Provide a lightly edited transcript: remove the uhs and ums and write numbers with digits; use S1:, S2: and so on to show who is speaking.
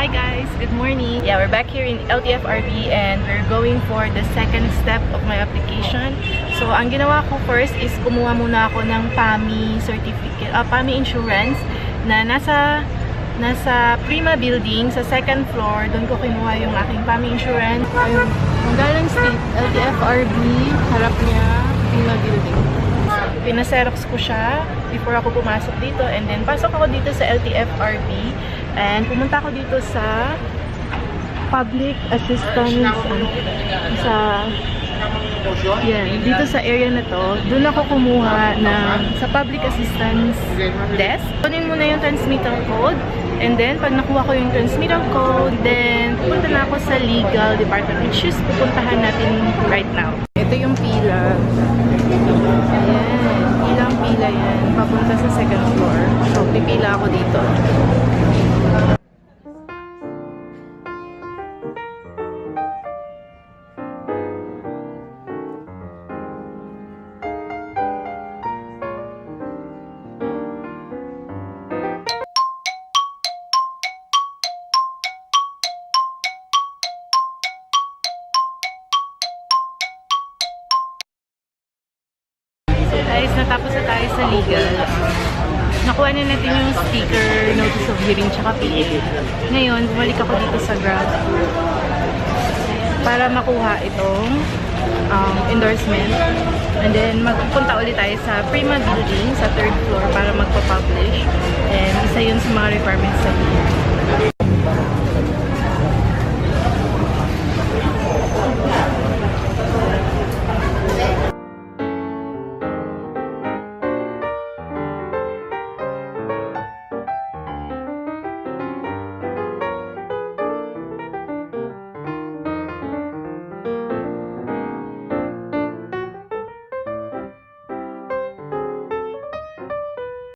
S1: Hi guys, good morning. Yeah, we're back here in LTFRB and we're going for the second step of my application. So, ang ginawa ko first is kumuha muna ako ng PAMI certificate, PAMI insurance na nasa Prima building sa second floor. Doon ko kinuha yung aking PAMI insurance. Ayun, Mangalan Street, LTFRB, harap niya, Prima building. Pinaserox ko siya before ako pumasok dito and then pasok ako dito sa LTFRB and pumunta ako dito sa public assistance dito sa area na to. Doon ako kumuha sa public assistance desk. Kunin mo na yung transmittal code and then pag nakuha ko yung transmittal code, then pupunta na ako sa legal department which is pupuntahan natin right now. Ito yung pila. Ayan, ilang pila yan. Papunta sa second floor. So, pipila ako dito. Guys, natapos na tayo sa legal. Nakuha na natin yung sticker, notice of hearing, tsaka PA. Ngayon, bumalik ako dito sa Grab para makuha itong endorsement. And then, magpupunta ulit tayo sa Prima building, sa third floor, para magpa-publish. And isa yun sa mga requirements sa legal.